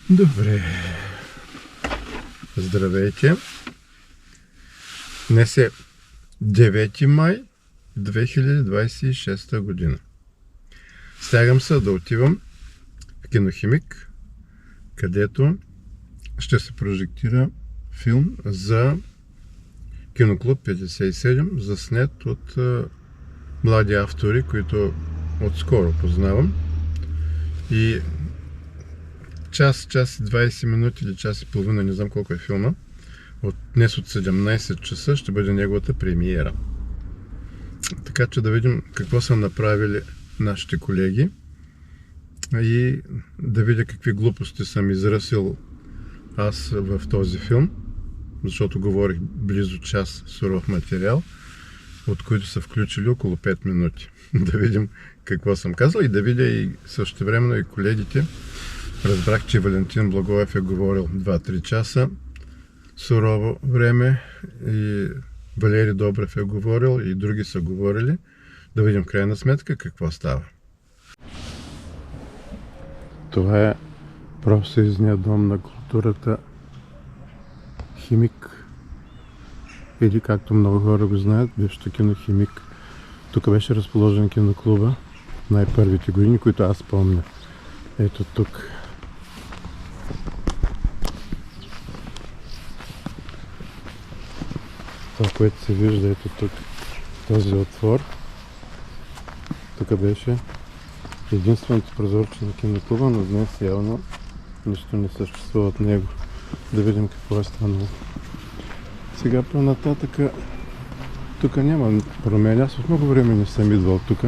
Добре. Здравейте. Днес е 9 май 2026 година. Стягам се да отивам в Кинохимик, където ще се прожектира филм за Киноклуб 57, заснет от млади автори, които отскоро познавам. И час и 20 минути или час и половина, не знам колко е филма, днес от 17 часа ще бъде неговата премиера. Така че да видим какво са направили нашите колеги и да видя какви глупости съм изръсил аз в този филм, защото говорих близо час суров материал, от които са включили около 5 минути. Да видим какво съм казал и да видя и същевременно и колегите. Разбрах, че Валентин Благоев е говорил 2-3 часа сурово време и Валери Добрев е говорил и други са говорили. Да видим крайна сметка какво става. Това е профсъюзният дом на културата Химик, или както много хора го знаят, бившето Кинохимик. Тук беше разположен киноклуба най-първите години, които аз помня. Ето тук. Това, което се вижда, ето тук, този отвор. Тук беше единственото прозорче на киноклуба, но днес явно нищо не съществува от него. Да видим какво е станало. Сега по-нататъка тук няма промени. Аз от много време не съм идвал тук,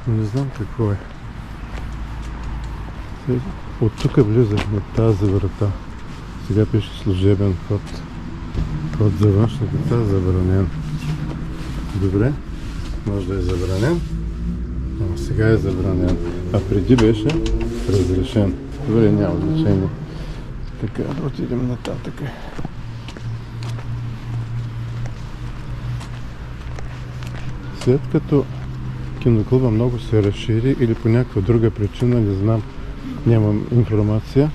но не знам какво е. От тук влизахме тази врата. Сега пише служебен ход. Ход за външна лица забранен. Добре, може да е забранен, но сега е забранен. А преди беше разрешен. Добре, няма значение. Така, отидем нататък. След като киноклуба много се разшири или по някаква друга причина, не знам, нямам информация,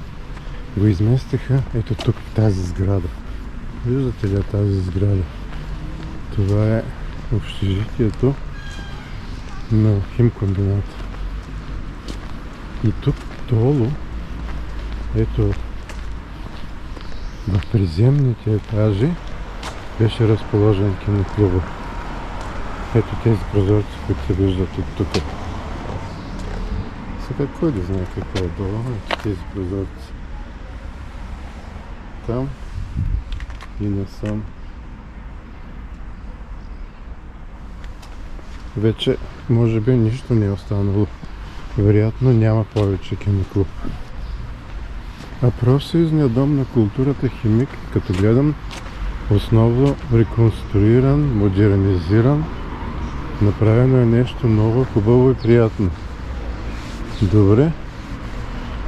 го изместиха ето тук в тази сграда. Виждате ли тази сграда? Това е общежитието на химкомбината. И тук долу, ето в приземните етажи, беше разположен киноклуба. Ето тези прозорци, които се виждат от тук. Сега кой да знае какво е долу? Ето тези прозорци. Там и насам. Вече може би нищо не е останало. Вероятно няма повече киноклуб. А профсъюзният дом на културата Химик, като гледам, основно реконструиран, модернизиран, направено е нещо ново, хубаво и приятно. Добре,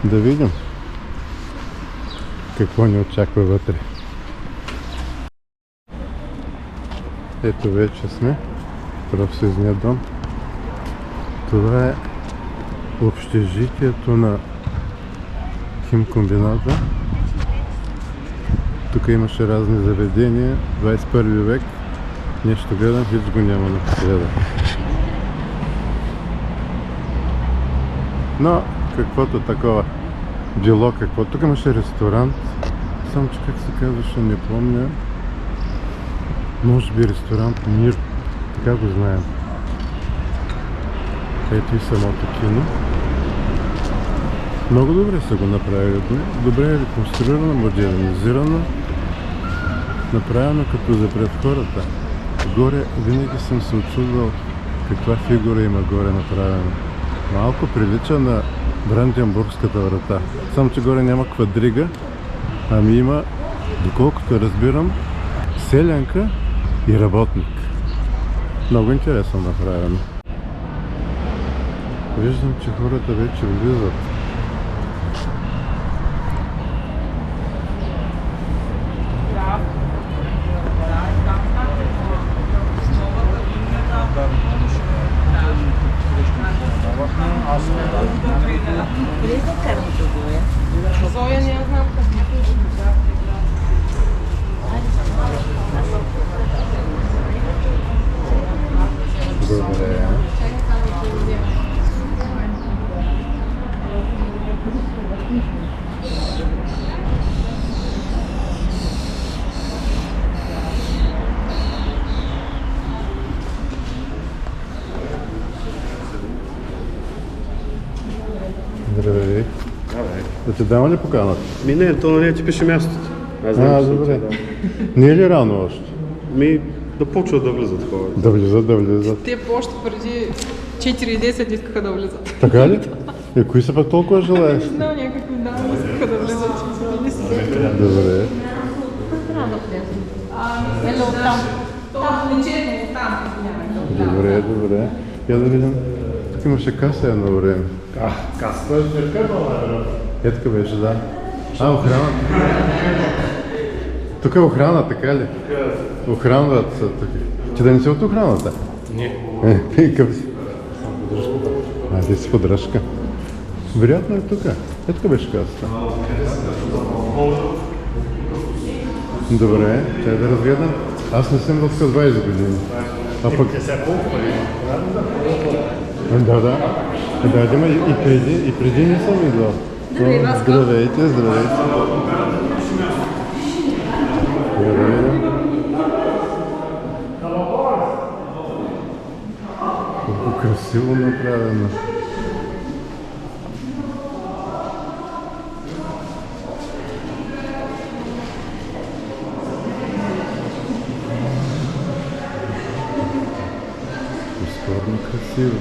да видим какво ни очаква вътре. Ето вече сме в профсъюзния дом. Това е общежитието на химкомбината. Тук имаше разни заведения, 21 век. Нещо гледам, хич го няма напоследък. Но каквото такова било какво. Тук имаше ресторант, само че как се казваше не помня. Може би ресторант Мир, така го знаем. Ето и самото кино. Много добре са го направили. Добре е реконструирано, модернизирано. Направено като за пред хората. Горе винаги съм се очудвал каква фигура има горе направена. Малко прилича на Бранденбургската врата. Само че горе няма квадрига, ами има, доколкото разбирам, селянка и работник. Много интересно направено. Виждам, че хората вече влизат. Зоя не знам. Здравей. Да те дам ли поканата? Не, то не ти пише мястото. Аз знам, че добре. да. Не е ли рано още? Да почват да влизат хората. Да влизат. Те още преди 4:10 искаха да влизат. Така ли? Кои са пък толкова желаещи? Не знам, някакви дами искаха да влизат. Добре. Ело там. Там, лечено там. Добре. Я да видим. Тук имаше каса едно време. Каса. Така беше, да. Охраната. Тук е охрана, така ли? Охранват са тук. Ти да не си от охраната? Не. Какъв си? Ти си поддръжка. Вероятно е тук. Тук беше касата. Добре, чай да разгледам. Аз не съм в 20 години. А пък... Да. И преди не съм идвал. Здравейте. Колко красиво направено. Безспорно красиво.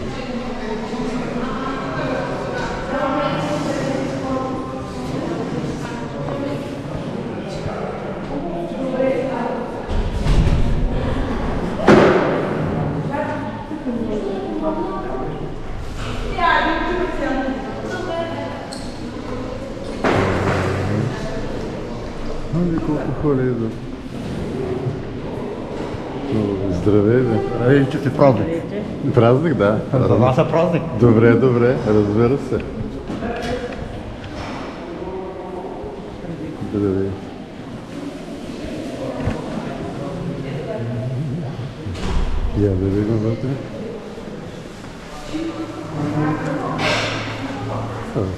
Колко хора идват. Здравей, бе. Ей, че ти празник. Празник, да. За нас е празник. Добре, разбира се. Здравей. Я да видим вътре.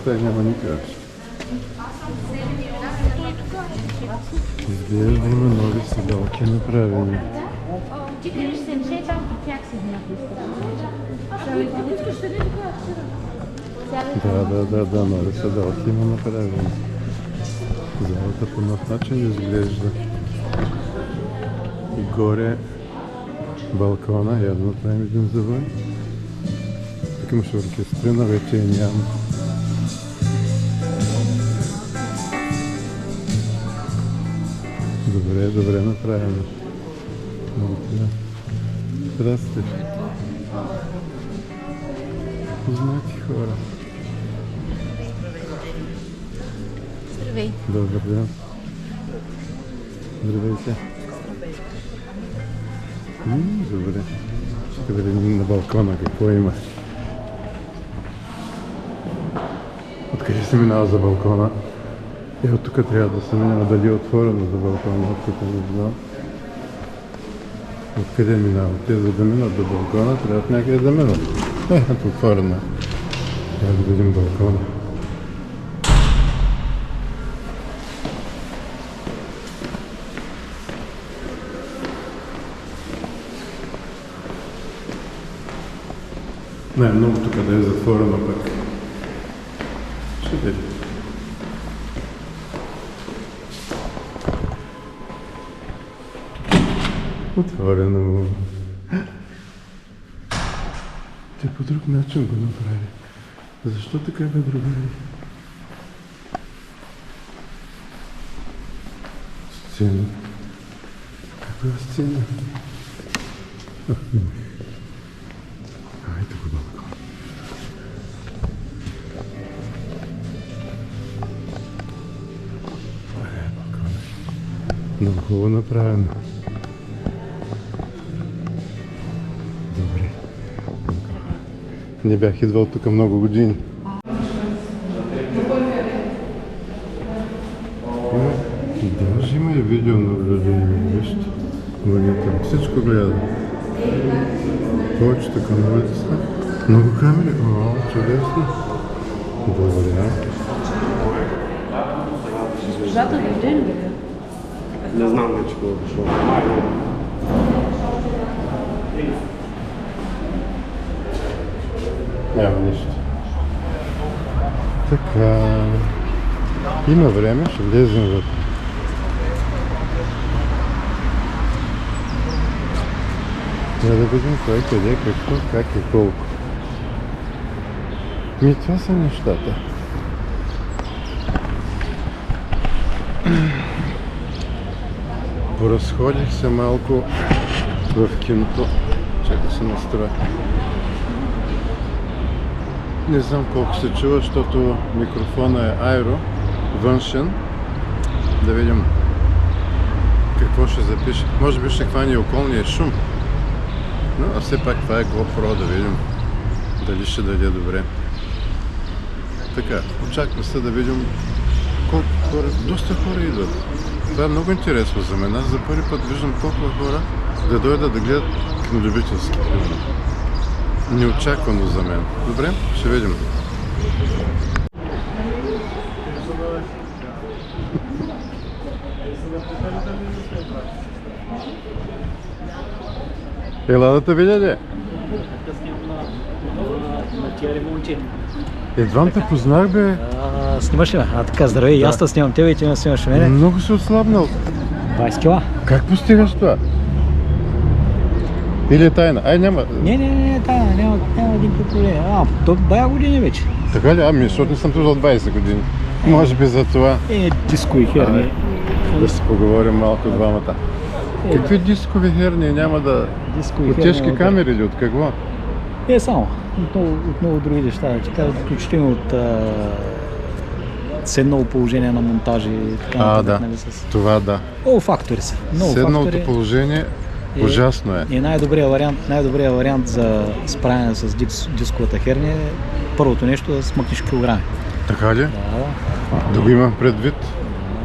Сега няма никак. Изглежда има нови седалки направени. Да, нови седалки има направени. Залата по нов начин изглежда. И горе балкона, явно правим един завой. Тук имаше оркестрина, вече я няма. Добре направено. Здрасти. Познати хора. Здравей. Добър ден. Здравейте. Добре. Ще да видим на балкона какво има. Откъде се минава за балкона? От тук трябва да се минава, дали е отворено за балкона, от тук не знам. Откъде минава? Те за да минат до балкона, трябва някъде да минат. Ето отворено. Трябва да видим балкона. Много тук да е затворено пък. Ще видим. Отворено. Те по друг начин го направи. Защо така бе, другари? Сцена. Каква сцена? Ай, тук балкон. Балкон. Много хубаво направено. Не бях идвал тук много години. Даже има и видеонаблюдение, вижте. Монитор. Всичко гледа. Повечето каналите са. Много камери. Чудесно. Добре. Госпожата дойде ли бе? Не знам вече какво е дошло. Май, Няма нищо. Така. Има време, ще влезем вътре. Трябва да видим кой, къде, какво, как и колко. Това са нещата. Поразходих се малко в киното. Чакай да се настроя. Не знам колко се чува, защото микрофона е аеро, външен. Да видим какво ще запише. Може би ще хване и околния шум. Но все пак това е GoPro, да видим дали ще даде добре. Така, очаква се да видим колко хора, доста хора идват. Това е много интересно за мен. Аз за първи път виждам толкова хора да дойдат да гледат кинолюбителски филми. Неочаквано за мен. Добре, ще видим. Ела да те видя ли? Едвам те познах, бе. Снимаш ли ме? Така, здравей, да. Аз те снимам тебе и ти ме снимаш мене. Много си отслабнал. 20 кила. Как постигаш това? Или е тайна? Ай, няма. Не, тайна, няма един проблем. То бая години вече. Така ли? Защото не съм тужал 20 години. Може би за това. Диско и херни. Да си поговорим малко двамата. Какви дискови херни? Няма да... От тежки камери или от какво? Само. От много други неща. Ти кажа, включително от седнало положение на монтажи и така нататък. Да. Нали, Това да. Много фактори са. Седналото положение ужасно е. И най-добрият вариант за справяне с дисковата херния е първото нещо да смъкнеш килограми. Така ли? Да. Да го имам предвид.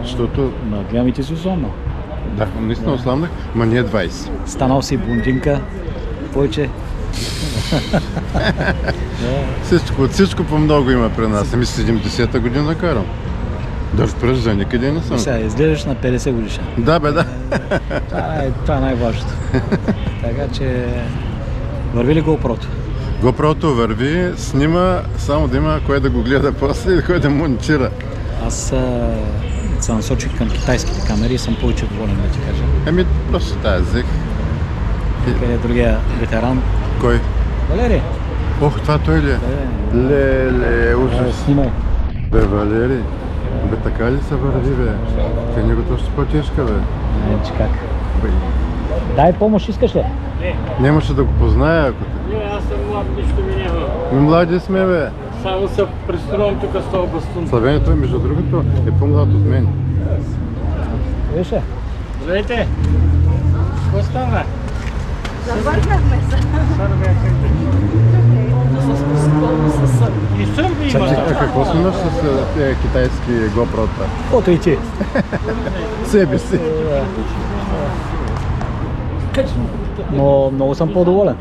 Защото... Гледам и ти си условно. Да, наистина ослабнах, ма не е 20. Станал си блондинка, повече. Всичко по-много има при нас. Ами 70-та година карам. Да впръж за никъде не съм. Сега изглеждаш на 50 годишна. Да, бе, да. Това е най-важното. Така че върви ли GoPro-то? GoPro-то върви, снима, само да има кой да го гледа после и кой да монтира. Аз се насочих към китайските камери и съм повече доволен, да ти кажа. Еми, просто тая взех. Къде е другия ветеран? Кой? Валери. Ох, това той ли е? Леле, ужас. Снимай. Бе, Валери. Бе, така ли се върви, бе? Те него още по-тежка, бе. Не, че как. Бе. Дай помощ, искаш ли? Нямаше да го позная, ако те... Не, аз съм млад, нищо ми няма. Ми млади сме, бе. Само се пристроям тук с този бастун. Славянето е, между другото, е по-млад от мен. Виж ли? Здравейте! Какво става? Завърнахме се. И сърби Ти има. какво снимаш с тези китайски GoPro-та? Ото и ти. Себе си. Но много съм по-доволен.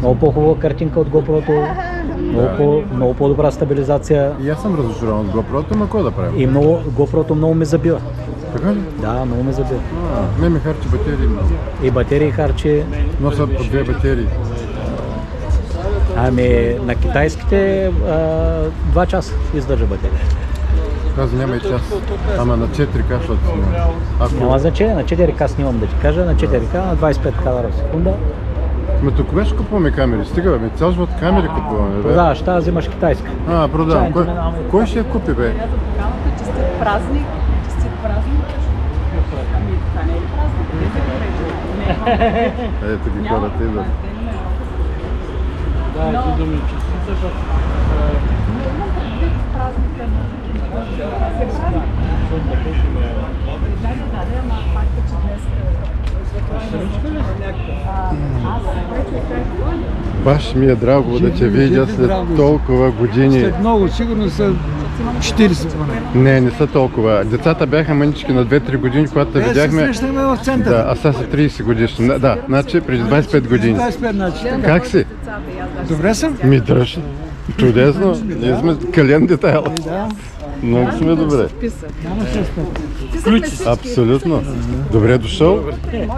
Много по-хубава картинка от GoPro-то. Много по-добра стабилизация. И аз съм разочарован от GoPro-то, но какво да правим? И GoPro-то много ме забива. Така ли? Да, много ме забива. Не ми харчи батерии много. И батерии харчи. Но са по 2 батерии. Ами на китайските 2 часа издържа батерия. Каза няма и час. Ама на 4К, защото снимам. Няма значение, на 4К снимам да ти кажа, на 4К, на 25 кадра в секунда. Ме тук кога ще купуваме камери? Стига, бе, цял живот камери купуваме, бе. Продаваш, ще взимаш китайска. Продавам. Кой ще я купи, бе? Честит празник. Честит празник. Ами, това не е ли празник? Ето ги хората идват. Да, ти думи, честица, Баш ми е драго да те видя след толкова години. След много, сигурно са 40 поне. Не са толкова. Децата бяха мънички на 2-3 години, когато те видяхме. Се срещнахме в центъра. Да, а сега са 30 годишни. Да, значи преди 25 години. 25, значи. Как си? Добре съм. Ми дръж. Чудесно. Ние сме кален детайл. Да. Много сме добре. Включи се. Абсолютно. Добре дошъл.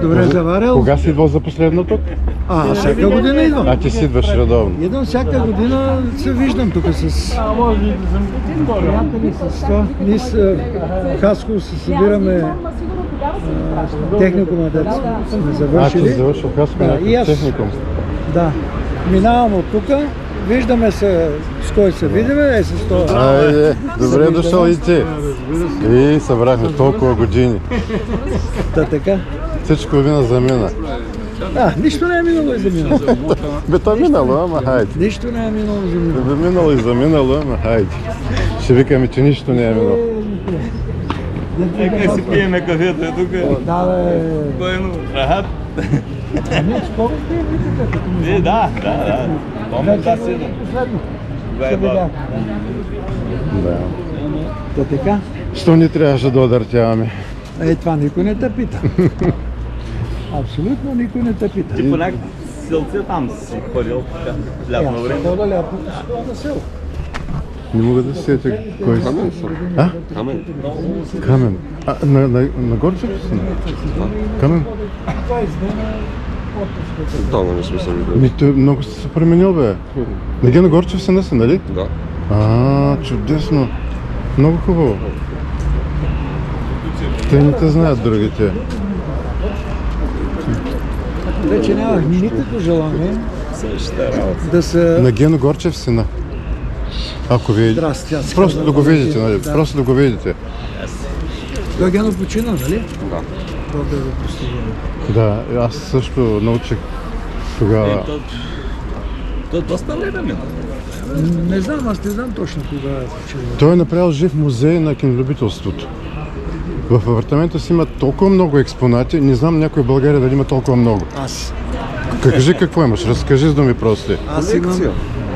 Добре заварил. Кога си идвал за последно тук? Всяка година идвам. А ти си идваш редовно. Идвам всяка година, се виждам тук с приятели, с това. Ние в Хасково се събираме техникума, дето сме Ти завършили. завършил Хасково Да, и аз. техникум. Да. Минавам от тук, виждаме се с кой се видиме, с това. Айде, добре дошъл и ти. И събрахме толкова години. Та така. Всичко мина за мина. Нищо не е минало и за минало. Бе, то е минало, ама хайде. Нищо не е минало за минало. Бе, минало и за минало, ама хайде. Ще викаме, че нищо не е минало. Нека си пиеме кафето тук. Да, бе. Бойно, рахат. Ами, скоро ще видите, като ми Да. Помня да седа. последно. Се видях. Да. Та така. Що ни трябваше да одъртяваме? Това никой не те пита. Абсолютно никой не те пита. Ти по някакъв селце там си ходил така, лятно време. Хода лятно на село. Не мога да се сетя кой си. А? Камен. На Горчев си? Камен? Това е издена отпуска. Да, не сме се видели. Той много си се променил, бе. Неге на Горчев си носи, нали? Да. Чудесно. Много хубаво. Те не те знаят другите. Вече нямах никакво желание да се... На Гено Горчев сина. Ако ви... Здрасти, аз Просто казвам, да го видите, нали? да. Просто да го видите. Той Гено почина, нали? Да. Това да го постигне. Да, аз също научих тогава. То доста време мина. Не знам, аз не знам точно кога е почина. Той е направил жив музей на кинолюбителството. В апартамента си има толкова много експонати, не знам някой в България дали има толкова много. Аз. Кажи какво имаш, разкажи с думи прости.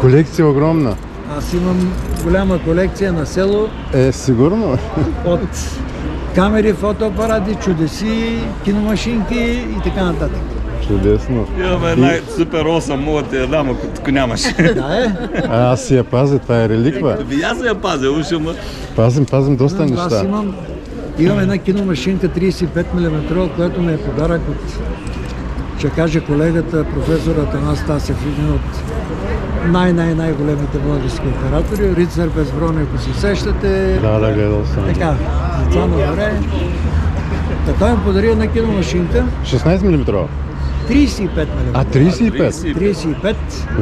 Колекция огромна. Аз имам голяма колекция на село Сигурно. от камери, фотоапарати, чудеси, киномашинки и така нататък. Чудесно. Имаме една супер 8, мога да ти я дам, ако тук нямаш. Да е. Аз си я пазя, това е реликва. И аз я пазя, уша му. Пазим доста Аз неща. имам една киномашинка 35 мм, която ми е подарък от, ще каже колегата, професор Атанас Тасев, един от най-големите български оператори. Рицар Безброн, ако се сещате. Да, гледал съм. Така, деца на горе. Той ми подари една киномашинка, 16 мм. 35 мм. 35? 35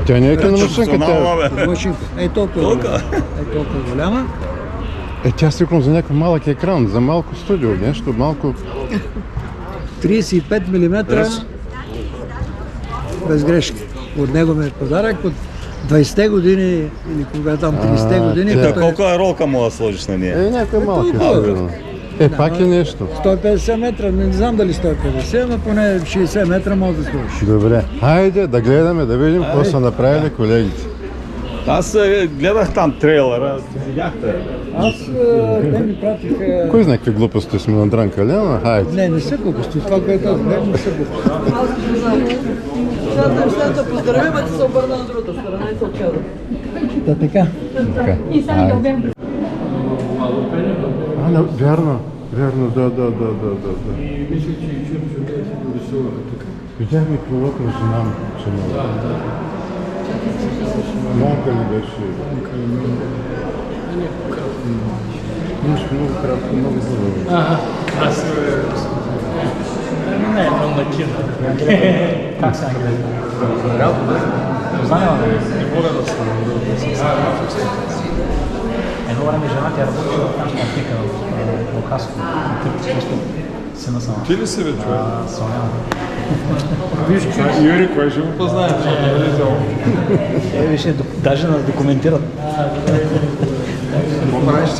Тя не е киномашинка, тя... машинка. Толкова голяма. Тя сигурно за някакъв малък екран, за малко студио, нещо малко... 35 мм без грешка. От него ми е подарък от 20-те години или кога там 30-те години. Колко е ролка мога да сложиш на нея? Някаква малка, сигурно. Пак е нещо. 150 метра, не знам дали 150, но поне 60 метра може да сложиш. Добре. Хайде да гледаме, да видим какво са направили колегите. Аз гледах там трейлера, видяхте. Те ми пратиха... Кой знае какви глупости сме надранкали, ама хайде. Не са глупости. Това, което аз гледам, не са глупости. След да поздравим, а ти се обърна на другата страна и се отчела. Да, така. И сега да обем. Вярно, да. Мисля, че и Чурчо те си го рисуваха тук. Видяхме колото на жена ми, че малка ли беше? Имаш много кратко, много хубаво. Аз не е много накина. Как се Ангеле? Познавам ли? Не мога да се Едно време жена тя работила в нашата аптека в Хасково. Просто сина сама. Ти ли си бе, човек? Соняна. Виж, Юри, кой ще го познае? Виж, даже нас документират. Какво правиш?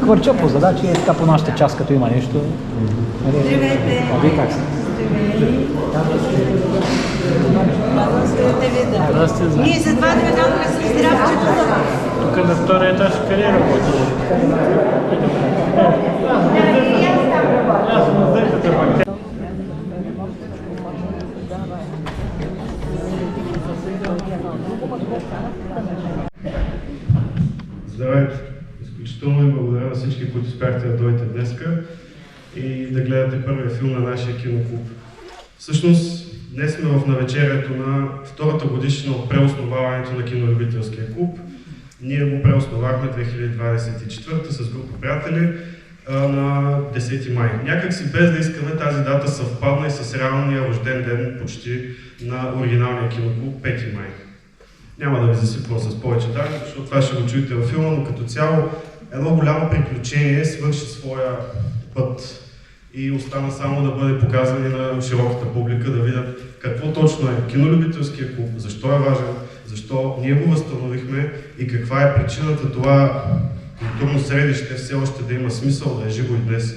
Хвърча по задачи и така по нашата част, като има нещо. Здравейте! А вие как сте? Ние за това да ме дадохме с здравчето. Тук на втория етаж къде работи? Аз му здравейте, пак. Здравейте! Изключително им благодаря които успяхте да дойдете днеска и да гледате първия филм на нашия киноклуб. Всъщност, днес сме в навечерието на втората годишна от преосноваването на кинолюбителския клуб. Ние го преосновахме 2024 с група приятели на 10 май. Някак си без да искаме тази дата съвпадна и с реалния рожден ден почти на оригиналния киноклуб 5 май. Няма да ви засипвам с повече данни, защото това ще го чуете във филма, но като цяло едно голямо приключение свърши своя път и остана само да бъде показване на широката публика, да видят какво точно е кинолюбителския клуб, защо е важен, защо ние го възстановихме и каква е причината това културно средище все още да има смисъл, да е живо и днес.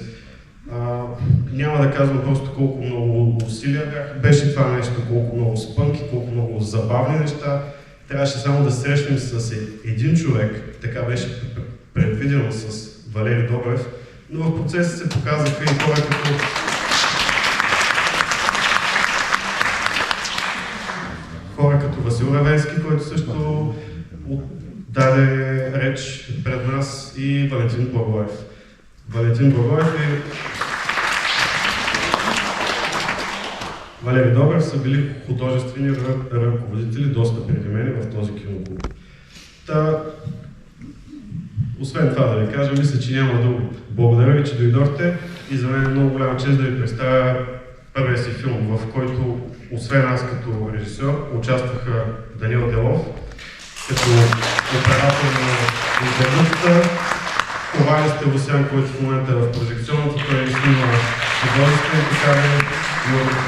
Няма да казвам просто колко много усилия беше това нещо, колко много спънки, колко много забавни неща. Трябваше само да срещнем с един човек, така беше предвидено с Валери Добрев, но в процеса се показаха и хора като Васил Равенски, който също даде реч пред нас, и Валентин Благоев. Валентин Благоев и Валери Добрев са били художествени ръководители доста преди мен в този киноклуб. Освен това да ви кажа, мисля, че няма друго. Благодаря ви, че дойдохте и за мен е много голяма чест да ви представя първия си филм, в който освен аз като режисьор участваха Даниел Делов, като оператор на интервюта, Ковали Стевосян, който в момента е в прожекционната, той снима художествени покани,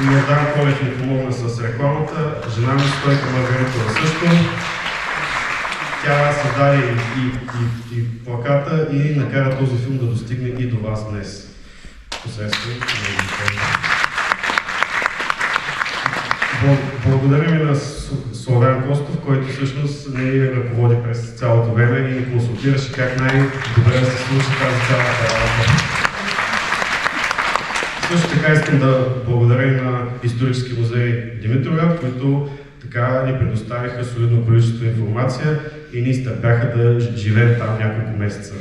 Йордан Колев ми помогна с рекламата, жена ми Стойка Маргаритова също. Тя създаде и плаката и накара този филм да достигне и до вас днес. Посредством. Благодаря ми на Славян Костов, който всъщност не ръководи през цялото време и ни консултираше как най-добре да се случи тази цялата работа. Също така искам да благодаря и на Исторически музей Димитровград, които така ни предоставиха солидно количество информация и ни изтърпяха да живеем там няколко месеца.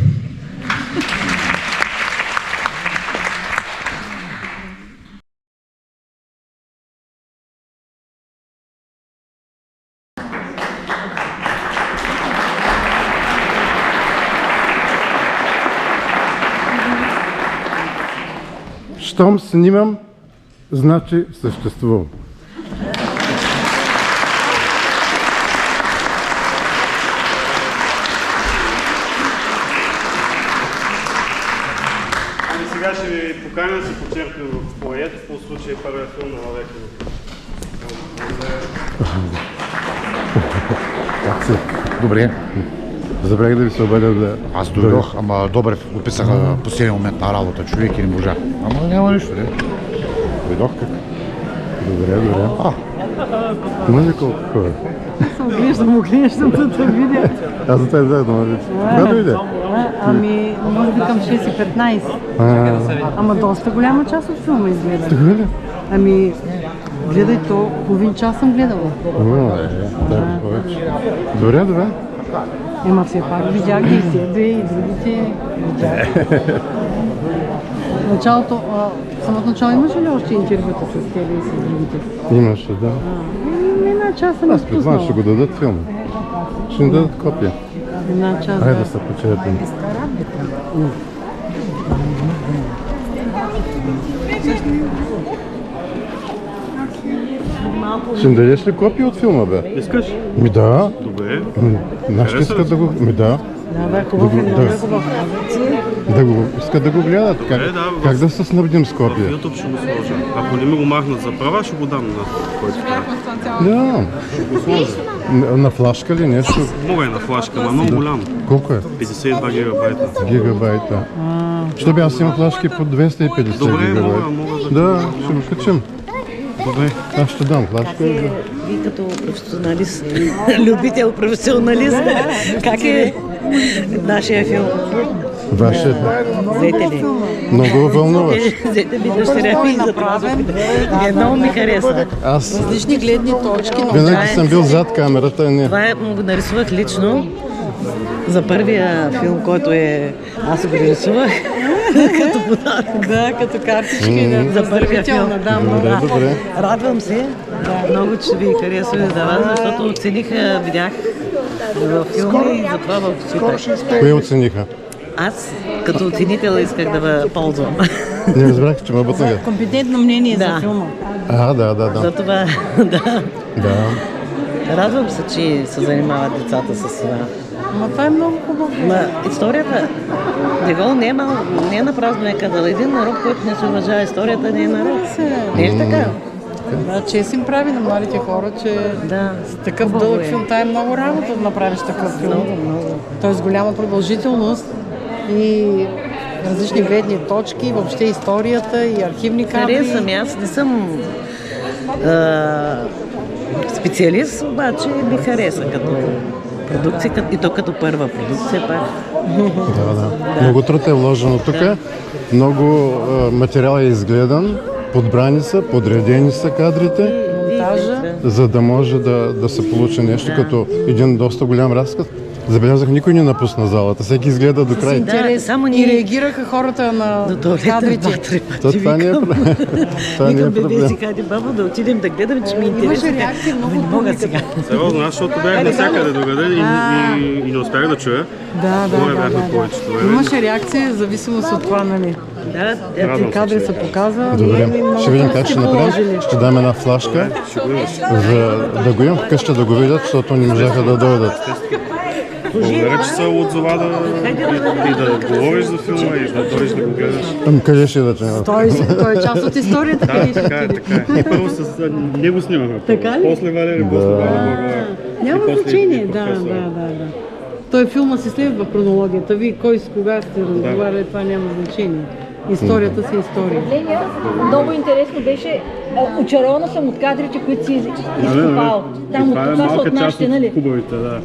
Щом снимам, значи съществувам. Сега ще ви поканя да се почерпим в фоайето по случай първия филм на Владека. Как си? Добре. Забравих да ви се обадя да... Аз дойдох, ама Добрев описаха последния момент на работа, човек и не можа. Ама няма нищо, не? Дойдох как? Добре. Може колко хора? Оглеждам да те видя. Аз за тези заедно, кога дойде? Ами, може би към 6:15. Ама доста голяма част от филма изгледа. Така ли? Ами, гледай то, половин час съм гледала. Да, повече. Добре. Ема все пак видях и тебе, и другите. Началото, самото начало имаше ли още интервюта с тебе и с другите? Имаше, да. Една част съм Аз предполагам, ще го дадат филма. Ще ни дадат копия. Една част, Айде да се почерпим. Ще ми дадеш ли копия от филма, бе? Искаш? Ми да. Добре. Нашите искат да го... Ми да. Да, хубав е, много е хубав. Да го... Искат да го гледат. Как да се снабдим с В копия? YouTube ще го сложа. Ако не ми го махнат за права, ще го дам на който трябва. Да. На флашка ли нещо? Мога е на флашка, но много голям. Колко е? 52 гигабайта. Гигабайта. Що би аз имам флашки по 250 Добре, гигабайта? мога Да, ще го качим. Добре. Аз ще дам флашка. Вие като професионалист, любител професионалист, как е нашия филм? Вашия. Взете ли? Много вълнуваш. Взете ли дъщеря ми за това? Много ми хареса. Аз Различни гледни точки, но винаги съм бил зад камерата, не. Това му го нарисувах лично За първия филм, който аз го рисувах като подарък. Да, като картички. Да, За първия филм. Да, много. Добре. Радвам се много, че ви харесва за вас, защото оцениха, видях във филма и затова го читах. Кои оцениха? Аз като оценител исках да ме ползвам. Не разбрах, че ме бътнаха. Компетентно мнение за Да. филма. Да. Затова, да. Да. Радвам се, че се занимават децата с това. Но това е много хубаво. Ма историята, Дегол не е на празно е казал. Един народ, който не се уважава историята, не е народ. Не е така? Да, чест им прави на младите хора, че Да. с такъв Хубаво дълъг е. филм, тая е много работа да направиш такъв филм. Много. Той е с голяма продължителност и различни гледни точки, въобще историята и архивни кадри. Харесвам, аз не съм специалист, обаче ми хареса като продукция, и то като първа продукция пак. Да. Много труд е вложено тук. Много материал е изгледан, подбрани са, подредени са кадрите, Монтажа. за да може да се получи нещо като един доста голям разказ. Забелязах, никой не напусна залата, всеки изгледа до край. Интерес. само И ние- реагираха хората на До туалета кадрите. два-три пъти. Това не е викам. проблем. Това не Викам, е бебе, проблем. си хайде, баба, да отидем да гледаме, че ми е интересно. Имаше реакции много Не от мога публиката. сега. Сериозно, аз защото бях навсякъде догаде и не успях да чуя. Да. Моля бяхме повечето време. Имаше реакция в зависимост от това, нали? Да, Тези кадри се показва. Добре, много ще видим труд как сте ще направим. положили. Ще дам една флашка, за да го имам вкъщи да го видят, защото не можаха да дойдат. Благодаря, че се отзова и да говориш за филма и да дойдеш да го гледаш. Къде ще да те? Той е част от историята, къде ще Така е. И първо с него снимахме. Така ли? После Валери, после Валери. Няма значение, да. Той филма си следва хронологията. Вие кой с кога сте разговаряли, това няма значение. Историята си е история. Много интересно беше. Очарована съм от кадрите, които си изкопал. Там от това са от нашите, нали? Хубавите, да.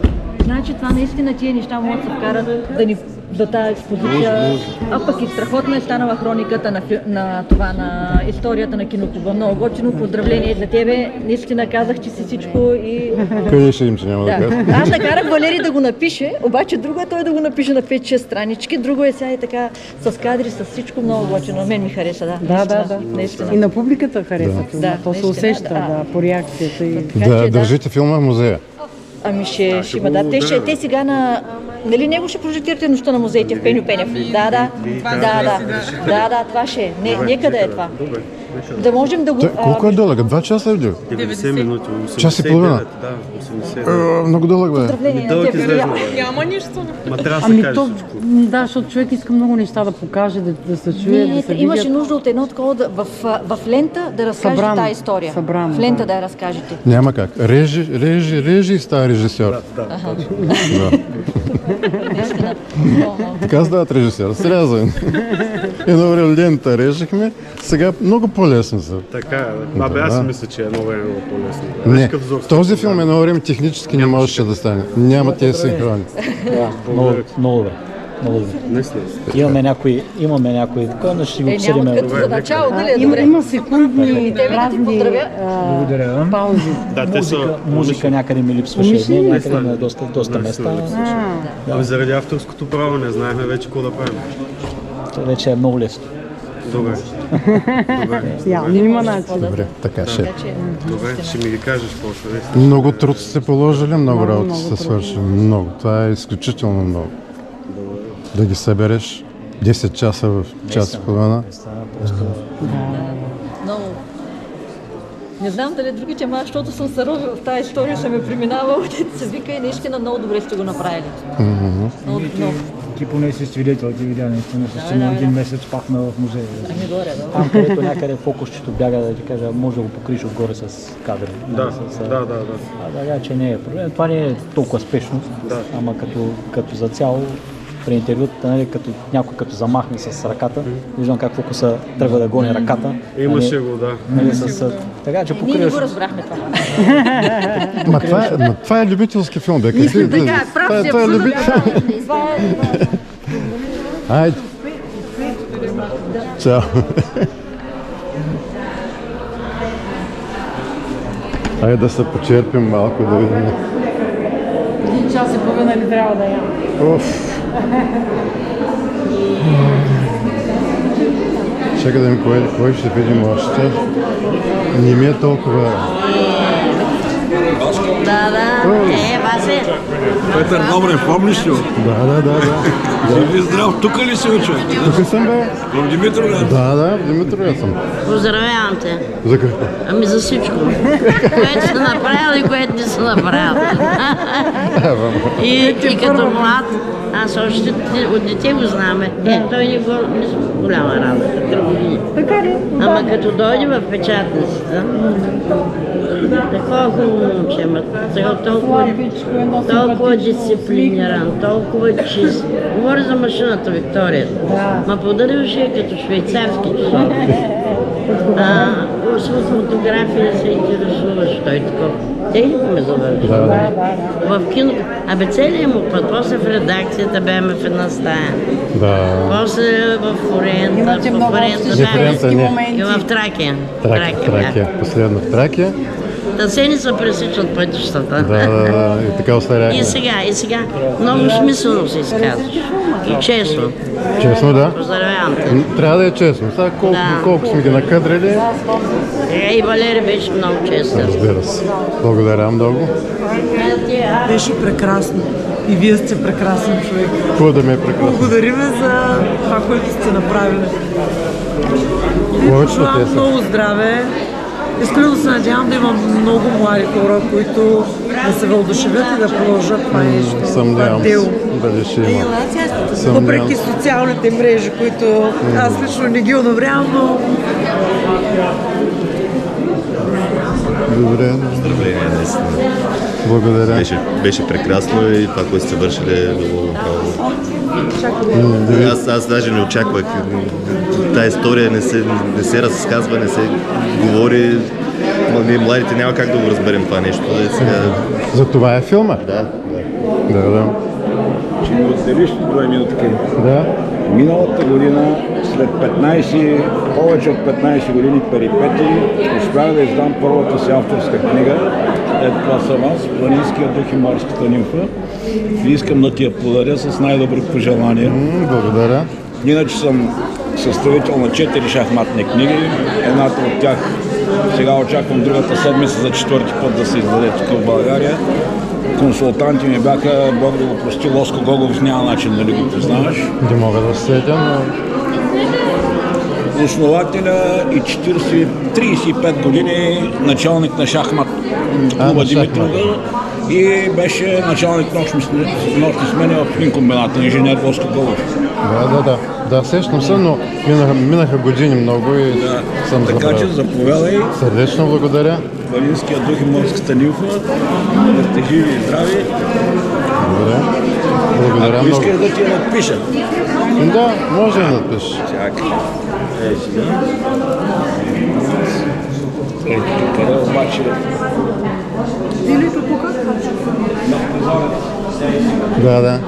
Значи това наистина тия неща могат да се вкарат да ни за тази експозиция. А пък и страхотно е станала хрониката на това, на историята на киноклуба. Много готино, поздравление за тебе. Наистина казах, че си всичко и... Къде ще им, че няма да кажа? Аз накарах Валери да го напише, обаче друго е той да го напише на 5-6 странички, друго е сега и така с кадри, с всичко много готино. Мен ми хареса, да. Да. Наистина. И на публиката харесва филма. Да, То се наистина, усеща, да. да, по реакцията. И... Да държите филма в музея. Ами ще има, да. Те сега на... Нали него ще прожектирате нощта на музеите в Пеню Пенев? Да, това ще е. Нека да е това. Да можем да го... Колко е дълъг? 2 часа ли? 90 минути. Час и половина. Да, 80. Много дълъг бе. Поздравление на Дълъг теб. излезна. Няма нищо. Ма трябва да се Ами каже то, всичко. да, защото човек иска много неща да покаже, да се чуе, да се Имаше видят. нужда от едно такова в лента да разкажете Събрано. тази история. Събрано, В лента да. да я разкажете. Няма как. Режи и става режисьор. Да. Наистина. Така стават режисьор. Срязан. Едно време лента режехме, сега много по-лесно са. Така е. Абе, аз си мисля, че едно време е много по-лесно. Не, този филм едно време технически не можеше да стане. Няма тези синхрони. Много добре. Наистина. Имаме някои такова, но ще си го обсъдим. Няма като за начало, нали? Има секундни Тебе да ти празни поздравя. Благодаря. паузи. Да, те са Музика някъде ми липсваше, някъде на доста места. Ами заради авторското право не знаехме вече какво да правим. Това вече е много лесно. Добре. Явно има начин. Добре, така ще. Добре, ще ми ги кажеш после. Много труд сте положили, много работа сте свършили. Много. Това е изключително много. Да ги събереш 10 часа в час и половина. Много. Не знам дали другите, ама защото съм се ровила в тази история, съм я преминавала, дето се вика и наистина много добре сте го направили. Много. Ти поне си свидетел, ти видя наистина, че на един месец пахме в музея. Ами горе, да. Там, където някъде фокусчето бяга, да ти кажа, може да го покриш отгоре с кадри. Да. Така че не е проблем. Това не е толкова спешно, ама като за цяло при интервюта, нали, като някой като замахне с ръката, виждам как фокуса тръгва да гони ръката. Имаше го, да. Нали, така че Ние не покриваш. го разбрахме това. Ма това е любителски филм, бе. Така, прав си, Това е абсолютно. любителски. Това е... Айде. Чао. Айде да се почерпим малко, да видим. 1 час и половина ли трябва да ям? Оф. Чакай да видим кой ще видим още. Не ми е толкова... Да. Васе. Петър Добрев, помниш ли? Да. Живи здрав, тук ли си учил? Тук съм, бе. В Димитровград? Да, в Димитровград съм. Поздравявам те. За какво? Ами за всичко. Което си направил и което не си направил. И като млад, аз още от дете го знаме. Той не голяма работа, 3 години. Така ли? Ама като дойде в печатницата, такова хубаво момче, толкова дисциплиниран, толкова чист. Говори за машината Виктория. Ма подарил ще е като швейцарски часовник. С фотография се интересуваш, той такова. Технико ме завърши. В кино. Целият му път, после в редакцията бяхме в една стая. После в Форента, имате много общи моменти. И в Тракия. Тракия. Последно в Тракия. Да се ни се пресичат пътищата. Да. И така остаряхме. И сега. Много смислено се изказваш. И честно. Честно, да. Поздравявам те. Трябва да е честно. Сега колко сме ги накадрили. И Валери беше много честен. Разбира се. Благодаря много. Беше прекрасно. И вие сте прекрасен човек. Какво да ме е прекрасно? Благодариме за това, което сте направили. Пожелавам много здраве. Искрено се надявам да има много млади хора, които да се въодушевят и да продължат това нещо. Съмнявам се. Дали ще има. Въпреки социалните мрежи, които аз лично не ги одобрявам, но... Добре. Поздравления, наистина. Благодаря. Беше прекрасно и това, което сте вършили е много направо. Аз даже не очаквах. Тая история не се разказва, не се говори. Ние младите няма как да го разберем това нещо. За това е филма? Да. Ще ми отделиш ли 2 минутки? Да. Миналата година, след повече от 15 години перипети, успях да издам първата си авторска книга. Това съм аз, Планинският дух и морската нимфа. И искам да ти я подаря с най-добри пожелания. Благодаря. Иначе съм съставител на 4 шахматни книги. Едната от тях сега очаквам другата седмица за 4-ти път да се издаде тук в България. Консултанти ми бяха, Бог да го прости, Лоско Гогов, няма начин да ли го познаваш. Не мога да седя, но... Основателя и 35 години началник на шахмат клуба Димитровград и беше началник нощни смени в един комбинат, инженер Лоско Гогов. Да, сещам се, но минаха години много и съм забравил. Така че заповядай. Сърдечно благодаря. Планинския дух и морската нимфа. Да сте живи и здрави. Благодаря Ако много. искаш да ти я надпиша. Да, може да надпиша. Чакай. Сега. Къде обаче? Да.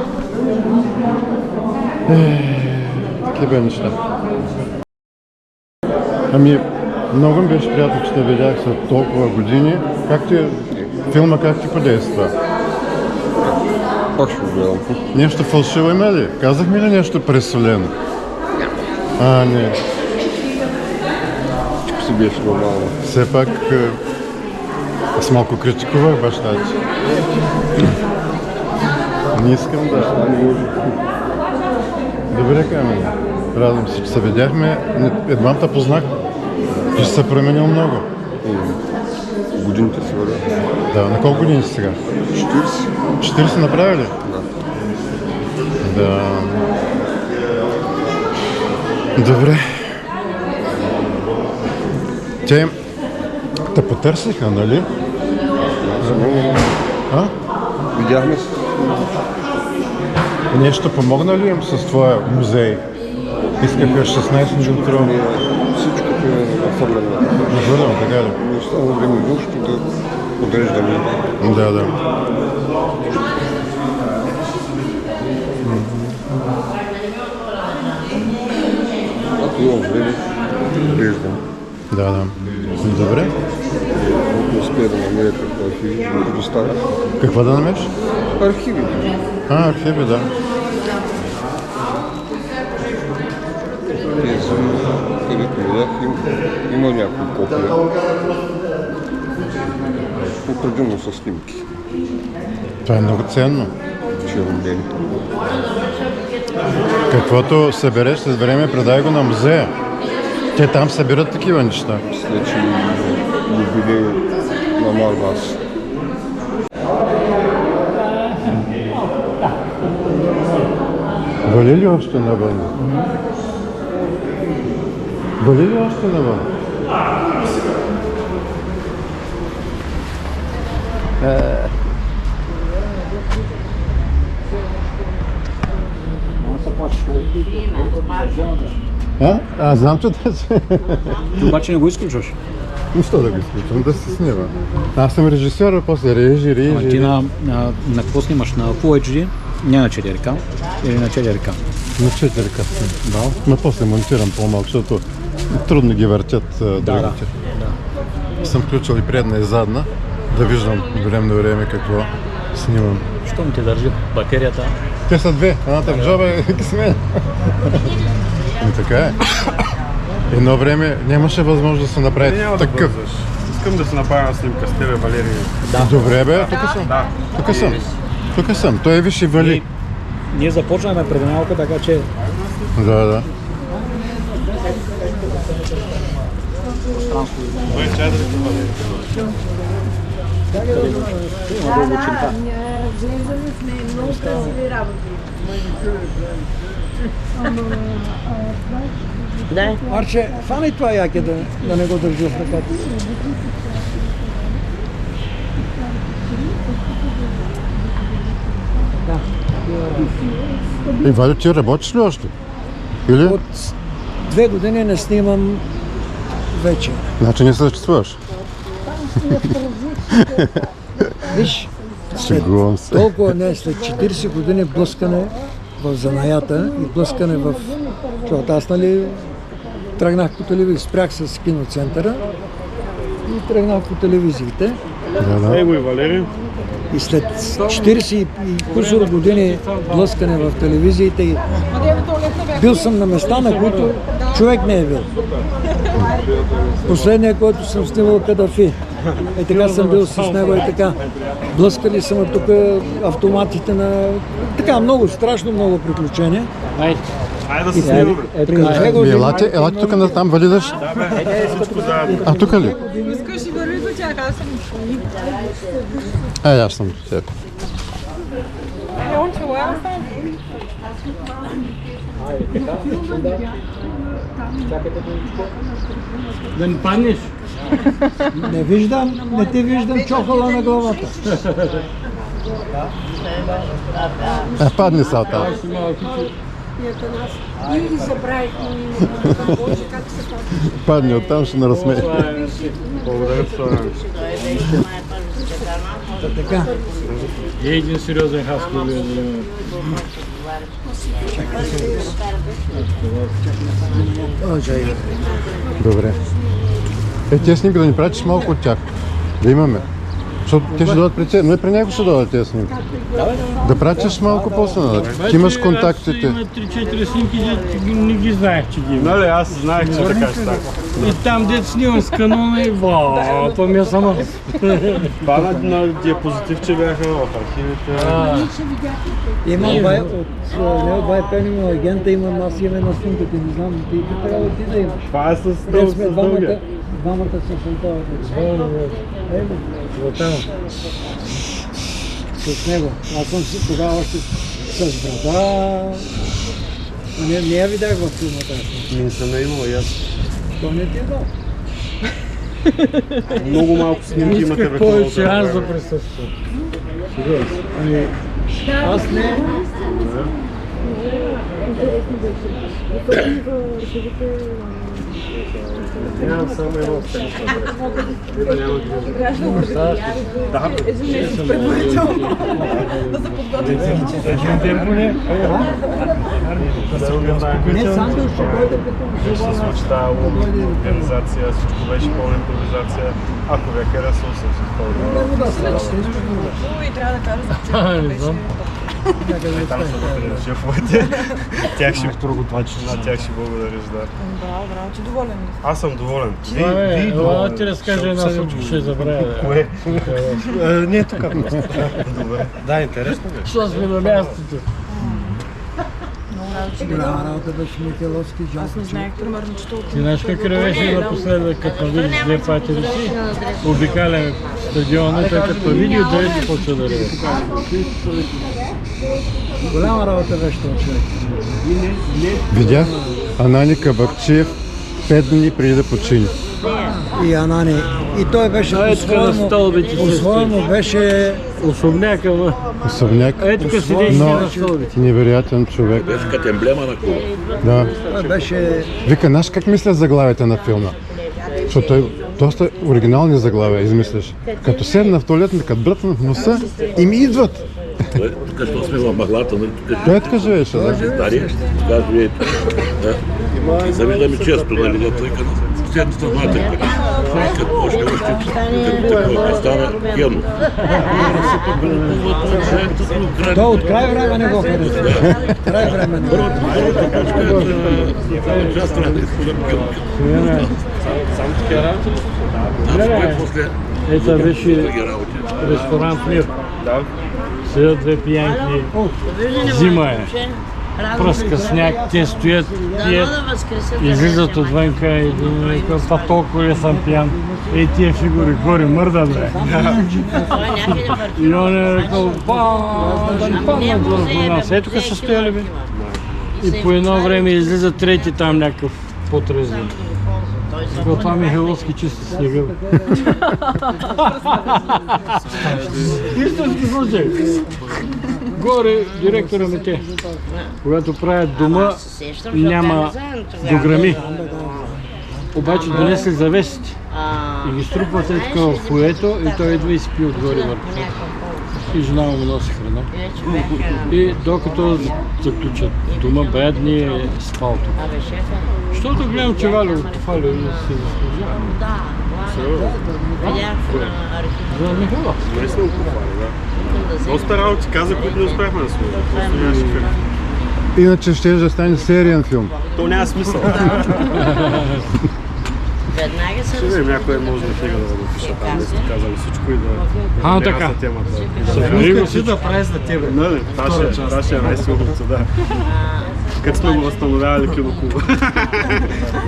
Такива неща. Ами, много ми беше приятно, че те видях след толкова години. Филма как ти подейства? Пак ще гледам. Нещо фалшиво има ли? Казахме ли нещо пресолено? Не. Си беше нормално. Все пак аз малко критикувах баща ти. Не искам да... Добре, Камен. Радвам се, че се видяхме. Едва те познах, че се променил много. Годините си вървят. Да, на колко години си сега? 40. 40 направи ли? Да. Добре. Те потърсиха, нали? Видяхме се. Нещо помогна ли им с твоя музей? Искаха 16 милиона. Всичкото е оформено. Нахвърлено, така ли? Не остава време въобще да подреждаме. Да. Ако имам време, подреждам. Да. Добре. не успея да намеря какво архиви, да предоставя. Какво да намериш? Архиви. Архиви, да. Тези, където видях, има някои копия. Предимно са снимки. Това е много ценно. Черно-бели. Каквото събереш след време, предай го на музея. Те там събират такива неща. След че юбилей на Марвас. Вали ли още навън? Вали ли още навън? Знам, че да се... Ти обаче не го изключваш. Защо да го изключвам? Да се снима. Аз съм режисьор, а после режи. Ама ти на какво снимаш? На Full HD? Не на 4K? Или на 4K? На 4K снимам. Да. Но после монтирам по-малко, защото трудно ги въртят другите. Съм включил и предна и задна, да виждам време на време какво снимам. Щом ти държи батерията? Те са две, едната в джоба и ги сменя. И така е. Едно време нямаше възможност да се направи такъв. Искам да се направя снимка с тебе, Валерий. Добре бе, тук съм. Да. Тук съм. Той виж и Вали. Ние започнахме преди малко, така че... Да. Чай да ви Валерий. Разглеждаме сме много красиви работи. Да. Марче, фани това яке да не го държи в ръката. И Валю, ти работиш ли още? Или? От 2 години не снимам вече. Значи не съществуваш? Виж, след 40 години блъскане в занаята и блъскане в... Защото аз, тръгнах по телевизия, спрях с киноцентъра и тръгнах по телевизиите. Его и Валерий. И след 40 и кусор години блъскане в телевизиите, бил съм на места, на които човек не е бил. Последният, който съм снимал Кадафи. Така съм бил с него и така. Блъскали съм тук автоматите на... Така, страшно много приключения. Айде да се снимаме. Елате тук на там, Вали даш? А тук ли? Искаш и върви до тях, аз съм. Аз съм до теб. Да не паднеш? Не те виждам чохала на главата. Падни са там. Ние ги забравихме. Боже, как се падне. Падни оттам, ще наразсмее. Благодаря, Така. Един сериозен хасков. Добре. Тези снимки да ни пратиш малко от тях. Да имаме. Защото те ще дойдат при теб, но и при него ще дойдат тези снимки. Да пратиш малко после надък. Ти имаш контактите. Има 3-4 снимки, не ги знаех, че ги има. Нали, аз знаех, че така ще стане. И там дето снимам с канона и това ми е само. Това на диапозитив, че бяха в архивите. Имам бай Пенимо агента, аз имаме на снимката, не знам, ти трябва ти да имаш. Това е с дългия. Двамата са с него. Аз съм си тогава още с брада. Не я видях в филмата. Не съм не имал и аз. То не ти е дал. Много малко снимки имате Исках повече аз да присъствам. Аз не. Нямам само едно се случи тази организация, всичко беше пълна импровизация. Ако ви е харесало, съм се изпълнил. И трябва да кажа за че Там са вътре шефовете. Тях ще благодариш, да. Браво, че доволен ли? Аз съм доволен. Ела ти разкажа една случка, ще забравя. Кое? Не е тук. Добре. Да, интересно бе. Що сме на мястото? Голяма работа беше Михайловски. Аз не знаех, примерно, че толкова. Ти знаеш как ревеше напоследък, като видиш две патери си, обикаляме стадиона, той като види отдалеч почва да реве. Голяма работа беше този човек. Видях Анани Кабакчиев 5 дни преди да почини. И Анани. И той беше по-своему беше особняк, ама. Особняк, Ето тук седиш на столбите. невероятен човек. Беше като емблема на клуба. Да. Той беше... Вика, знаеш как мисля заглавията на филма? Защото той доста оригинални заглавия измисляш. Като седна в туалетната, като брътна в носа и ми идват. Тук що сме в мъглата, нали? Той така живееше, да? Стари, така живеете. И завиждаме често, нали, да тъй като седната матер, като още, като става генно. Той от край време не го харесва. Край време не го Само такива работи? Ето беше ресторант Мир. Да. Седят две пиянки, зима е, пръска сняг, те стоят, пият, излизат отвънка и това толкова ли съм пиян. Ей тия фигури горе мърдат, бе. И он е rekao, да ни паднат върху нас. Ето тук са стояли, бе. И по едно време излиза трети там някакъв по-трезвен. Това Михайловски чисти снега. Истински случай. Горе директора мете. Когато правят дома, няма дограми. Обаче донесли завесите. И ги струпват тук в фуето и той идва и спи отгоре върху. И жена му носи храна. И докато заключат дома, бедни е спал тук. Защото гледам, че Валя от Тофаля и си заслужава. За Михайлов. Не сме от Тофаля, да. Доста работи каза, които не успяхме да сложим. Иначе ще да стане сериен филм. То няма смисъл. Веднага се ще видим, някой може да фига да го пише там, да си казали всичко и да така. За темата. Събери си да прави за тебе. Нали, това ще е най-сигурното, да. Като сме го възстановявали киноклуба.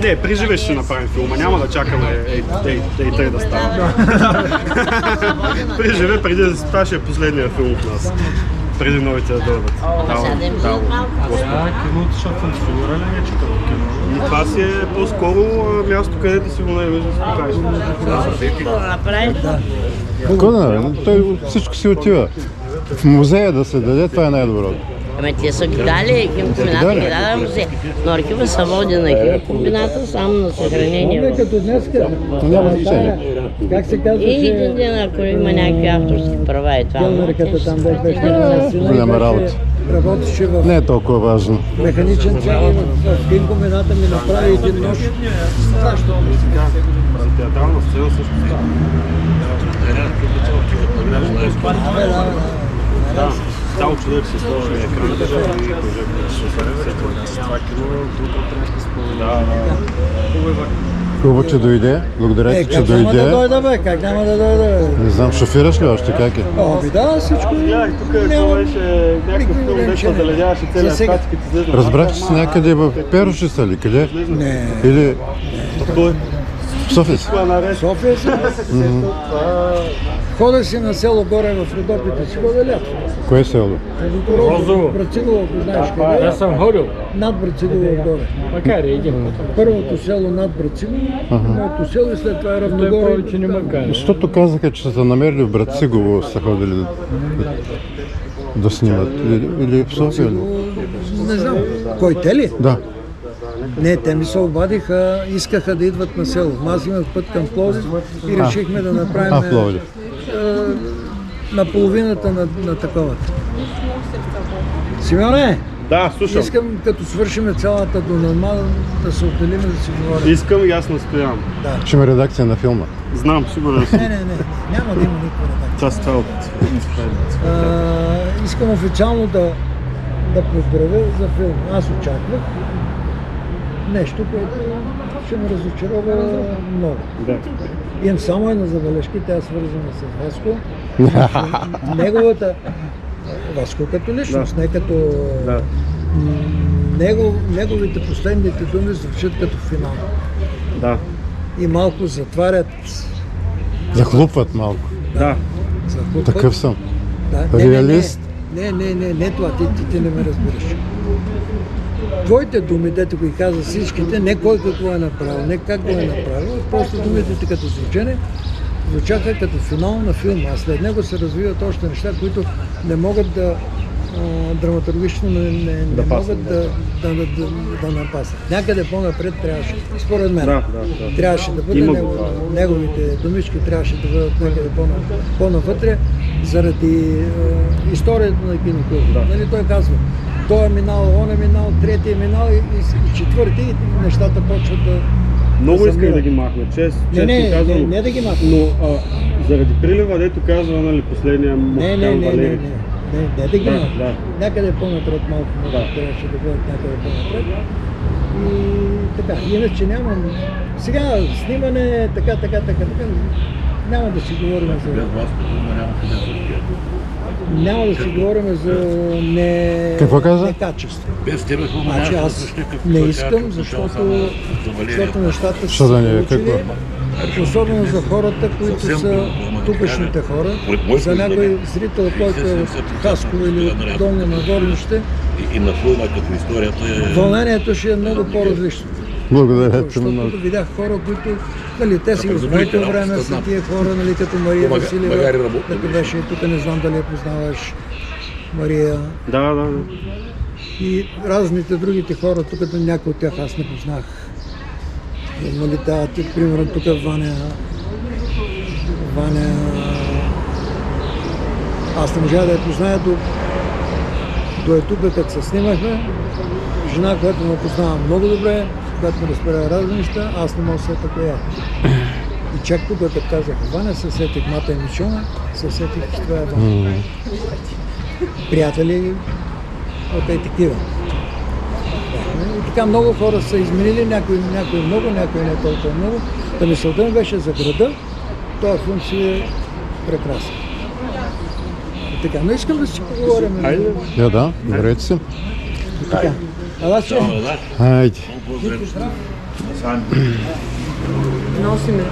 Не, при живе ще направим филма, няма да чакаме ей да става. При живе, преди това ще е последния филм от нас. Преди новите да дойдат. Киното, защото съм сигурен, не че като кино. Това си е по-скоро място, където си го най-вижда да се покажеш. Какво да, той всичко си отива. В музея да се даде, това е най-доброто. Ами те са ги дали, химкомбината ги даде музея. Но архива са води на химкомбината, само на съхранение. Като днеска. Няма значение. Как се казва, И един ден, ако има някакви авторски права и това. Келнерката там беше голяма работа. Работеше в... Не е толкова важно. Механичен цел в химкомбината ми направи един нож. Защо? Театрална сцена също става. Да, цяло човек се сложи екраните и това кино да. Хубаво, че дойде. Благодаря ти, че дойде. Как няма да дойде, бе? Как няма да дойде? Не знам, шофираш ли още? Как е? Оби да, всичко. Гледах, тук беше някакъв филм, дето заледяваше целия статик и ти излезна. Разбрах, че си някъде в Перуши са ли? Къде? Не. Или... В София си? София си. Хода си на село горе в Родопите си, хода лято. Кое село? Розово. Брацигово, ако знаеш къде. Аз съм ходил. Над Брацигово отгоре. Макар и един. Първото село над Брацигово, моето село и след това е Равногоре. Повече не макар. Защото казаха, че са намерили в Брацигово, са ходили да снимат. Или в София ли? Не знам. Кой, те ли? Да. Не, те ми се обадиха, искаха да идват на село. Аз имах път към Пловдив и решихме да направим Пловдив. На половината на таковата. Симеоне! Да, слушам. Искам, като свършим цялата до нормал, да се отделим да си говорим. Искам и аз настоявам. Да. Ще има редакция на филма. Знам, сигурен съм. Не, няма да има никаква редакция. Това става от... Искам официално да поздравя за филм. Аз очаквах нещо, което ще ме разочарова много. Да. Имам само една забележка, тя е свързана с Васко. Неговата... Васко като личност, не като... Да. Неговите последните думи звучат като финал. Да. И малко затварят... Захлупват малко. Да. Захлупват. Такъв съм. Да. Реалист. Не това, ти не ме разбираш. Твоите думи, дето ги каза всичките, не кой какво е направил, не как го е направил, просто думите като звучаха като финал на филма, а след него се развиват още неща, които не могат да драматургично не могат да напасат. Някъде по-напред трябваше, според мен, трябваше да бъде неговите думички, трябваше да бъдат някъде по-навътре, заради историята на кинокултура. Нали, той казва, той е минал, он е минал, трети е минал и четвърти и нещата почват да... Много исках да ги махна, честно казвам. Не да ги махна. Но заради прилива, дето казва, нали, последния Мохтан Валери. Не да ги махна. Някъде по-напред малко, трябваше да бъдат някъде по-напред. И така, иначе нямам... Сега снимане, така, няма да си говорим за... Няма да си говорим за некачество. Значи аз не искам, защото нещата са получили, особено за хората, които са тукашните хора, за някой зрител, който е от Хасково или от Долно Нагорнище, вълнението ще е много по-различно. Благодаря. Защото видях хора, които, нали, те си от моето време са тия хора, нали, като Мария Василева, като беше тук, не знам дали я познаваш, Мария. Да. И разните другите хора, тук някои от тях аз не познах. Нали, примерно тук Ваня, аз не можа да я позная до тук, като се снимахме. Жена, която ме познава много добре, която ме разправя разни неща, аз не мога да сета коя. И чак тук, като казах Ваня, се сетих Мата и Мичона, се сетих, че това е Ваня. Приятели от такива. И така много хора са изменили, някои много, някои не толкова много. Та мисълта ми беше за града, този филм си е прекрасен. И така, но искам да си поговорим. Да, говорете се. Така. Алаче? Хайде. Носи ме.